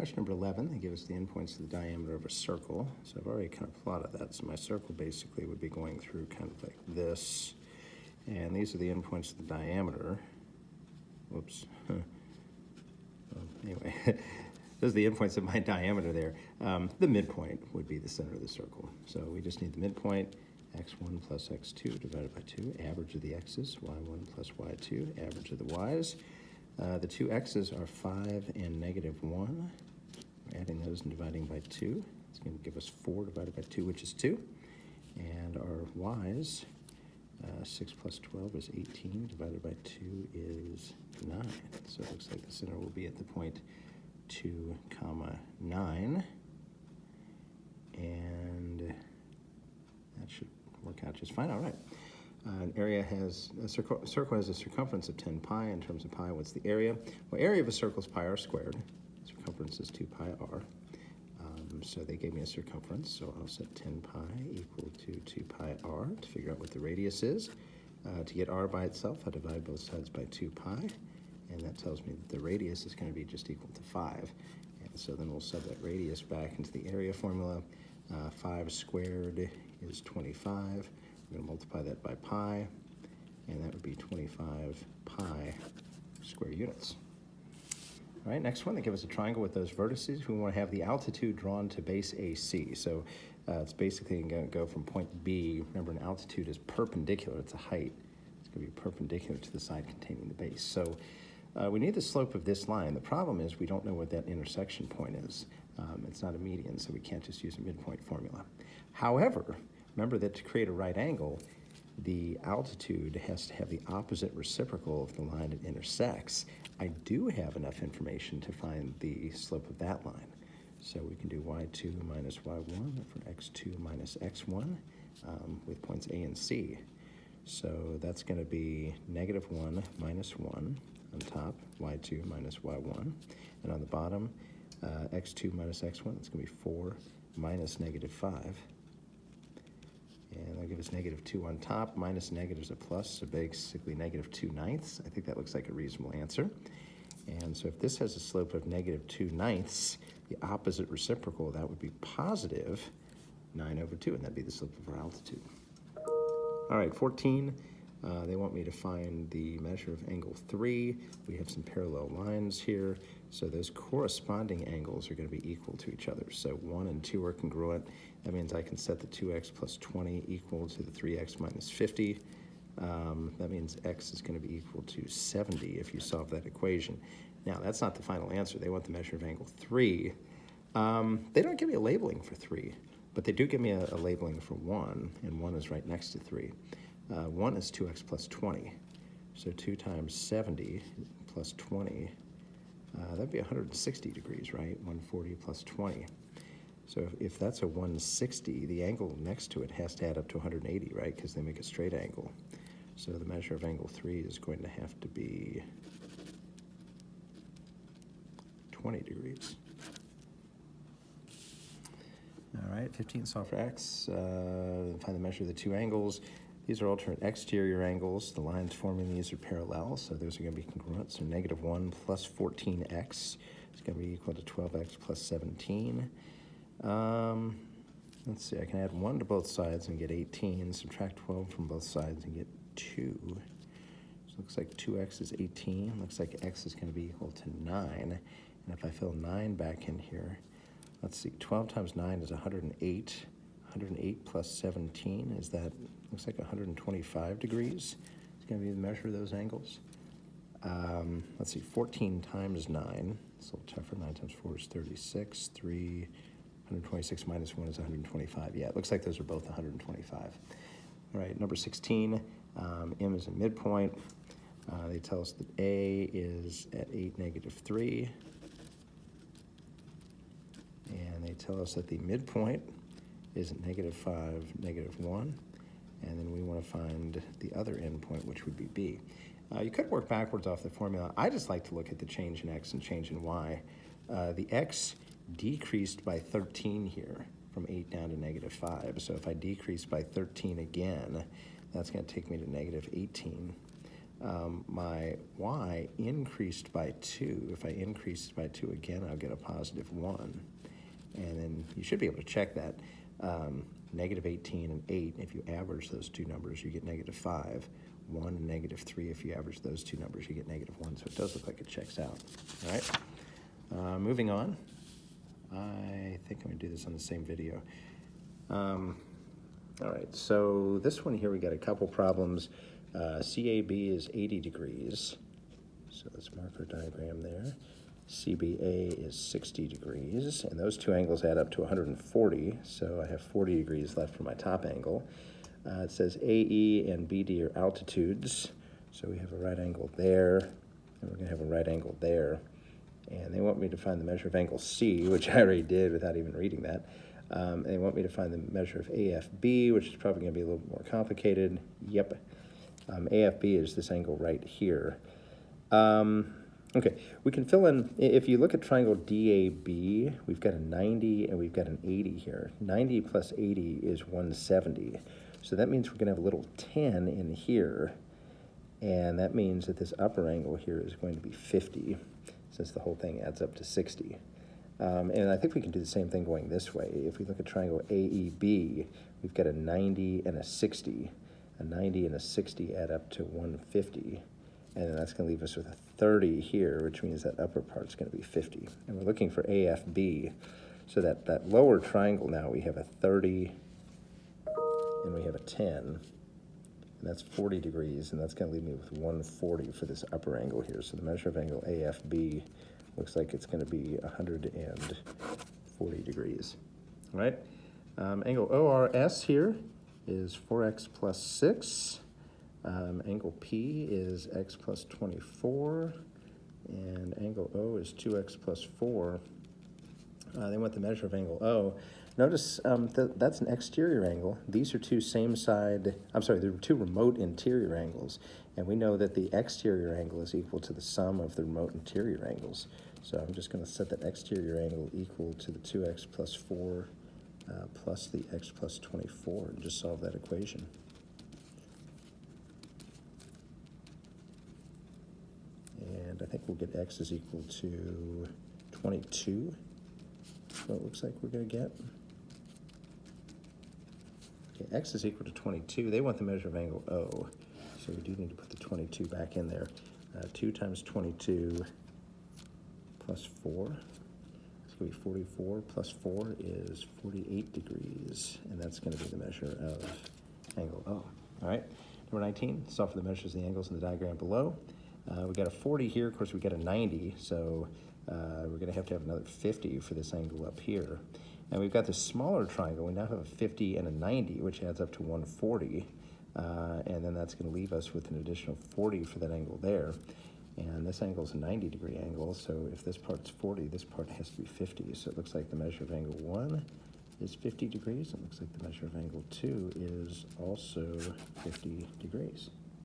question number 11, they give us the endpoints of the diameter of a circle. So I've already kind of plotted that. So my circle basically would be going through kind of like this. And these are the endpoints of the diameter. Whoops. Well, anyway, those are the endpoints of my diameter there. The midpoint would be the center of the circle. So we just need the midpoint, x1 plus x2 divided by 2, average of the x's, y1 plus y2, average of the y's. The two x's are 5 and negative 1. We're adding those and dividing by 2. It's going to give us 4 divided by 2, which is 2. And our y's, 6 plus 12 is 18, divided by 2 is 9. So it looks like the center will be at the point 2, comma 9. And that should work out just fine. All right. An area has, a circle has a circumference of 10 pi. In terms of pi, what's the area? Well, area of a circle is pi r squared. Circumference is 2 pi r. So they gave me a circumference, so I'll set 10 pi equal to 2 pi r to figure out what the radius is. To get r by itself, I divide both sides by 2 pi, and that tells me that the radius is going to be just equal to 5. And so then we'll sub that radius back into the area formula. 5 squared is 25. We're going to multiply that by pi, and that would be 25 pi square units. All right, next one, they give us a triangle with those vertices. We want to have the altitude drawn to base AC. So it's basically going to go from point B. Remember, an altitude is perpendicular. It's a height. It's going to be perpendicular to the side containing the base. So we need the slope of this line. The problem is we don't know what that intersection point is. It's not a median, so we can't just use a midpoint formula. However, remember that to create a right angle, the altitude has to have the opposite reciprocal of the line it intersects. I do have enough information to find the slope of that line. So we can do y2 minus y1 for x2 minus x1 with points A and C. So that's going to be negative 1 minus 1 on top, y2 minus y1. And on the bottom, x2 minus x1, it's going to be 4 minus negative 5. And that'll give us negative 2 on top. Minus negative is a plus, so basically negative 2/9. I think that looks like a reasonable answer. And so if this has a slope of negative 2/9, the opposite reciprocal, that would be positive 9 over 2, and that'd be the slope of our altitude. All right, 14. They want me to find the measure of angle 3. We have some parallel lines here, so those corresponding angles are going to be equal to each other. So 1 and 2 are congruent. That means I can set the 2x plus 20 equal to the 3x minus 50. That means x is going to be equal to 70 if you solve that equation. Now, that's not the final answer. They want the measure of angle 3. They don't give me a labeling for 3, but they do give me a labeling for 1, and 1 is right next to 3. 1 is 2x plus 20, so 2 times 70 plus 20, that'd be 160 degrees, right? 140 plus 20. So if that's a 160, the angle next to it has to add up to 180, right? Because they make a straight angle. So the measure of angle 3 is going to have to be 20 degrees. All right, 15, solve for x. Find the measure of the two angles. These are alternate exterior angles. The lines forming these are parallel, so those are going to be congruent. So negative 1 plus 14x is going to be equal to 12x plus 17. Let's see, I can add 1 to both sides and get 18. Subtract 12 from both sides and get 2. So it looks like 2x is 18. Looks like x is going to be equal to 9. And if I fill 9 back in here, let's see, 12 times 9 is 108. 108 plus 17, is that, looks like 125 degrees. It's going to be the measure of those angles. Let's see, 14 times 9, it's a little tougher. 9 times 4 is 36. 126 minus 1 is 125. Yeah, it looks like those are both 125. All right, number 16, M is a midpoint. They tell us that A is at 8, negative 3. And they tell us that the midpoint is at negative 5, negative 1. And then we want to find the other endpoint, which would be B. You could work backwards off the formula. I just like to look at the change in x and change in y. The x decreased by 13 here, from 8 down to negative 5. So if I decrease by 13 again, that's going to take me to negative 18. my y increased by 2. If I increase by 2 again, I'll get a positive 1. And then you should be able to check that. Negative 18 and 8, if you average those two numbers, you get negative 5. 1 and negative 3, if you average those two numbers, you get negative 1. So it does look like it checks out. All right. Moving on. I think I'm going to do this on the same video. All right, so this one here, we got a couple problems. CAB is 80 degrees. So let's mark our diagram there. CBA is 60 degrees, and those two angles add up to 140, so I have 40 degrees left for my top angle. It says AE and BD are altitudes, so we have a right angle there, and we're going to have a right angle there. And they want me to find the measure of angle C, which I already did without even reading that. They want me to find the measure of AFB, which is probably going to be a little bit more complicated. Yep. AFB is this angle right here. Okay, we can fill in, if you look at triangle DAB, we've got a 90 and we've got an 80 here. 90 plus 80 is 170. So that means we're going to have a little 10 in here. And that means that this upper angle here is going to be 50, since the whole thing adds up to 60. And I think we can do the same thing going this way. If we look at triangle AEB, we've got a 90 and a 60. A 90 and a 60 add up to 150. And then that's going to leave us with a 30 here, which means that upper part's going to be 50. And we're looking for AFB. So that lower triangle now, we have a 30 and we have a 10. And that's 40 degrees, and that's going to leave me with 140 for this upper angle here. So the measure of angle AFB looks like it's going to be 140 degrees. All right? Angle ORS here is 4x plus 6. Angle P is x plus 24, and angle O is 2x plus 4. They want the measure of angle O. Notice that's an exterior angle. These are two they're two remote interior angles, and we know that the exterior angle is equal to the sum of the remote interior angles. So I'm just going to set that exterior angle equal to the 2x plus 4 plus the x plus 24 and just solve that equation. And I think we'll get x is equal to 22. That's what it looks like we're going to get. Okay, x is equal to 22. They want the measure of angle O, so we do need to put the 22 back in there. 2 times 22 plus 4. It's going to be 44 plus 4 is 48 degrees, and that's going to be the measure of angle O. All right, number 19, solve for the measures of the angles in the diagram below. We got a 40 here. Of course, we got a 90, so we're going to have another 50 for this angle up here. And we've got this smaller triangle. We now have a 50 and a 90, which adds up to 140. And then that's going to leave us with an additional 40 for that angle there. And this angle is a 90-degree angle, so if this part's 40, this part has to be 50. So it looks like the measure of angle 1 is 50 degrees. It looks like the measure of angle 2 is also 50 degrees.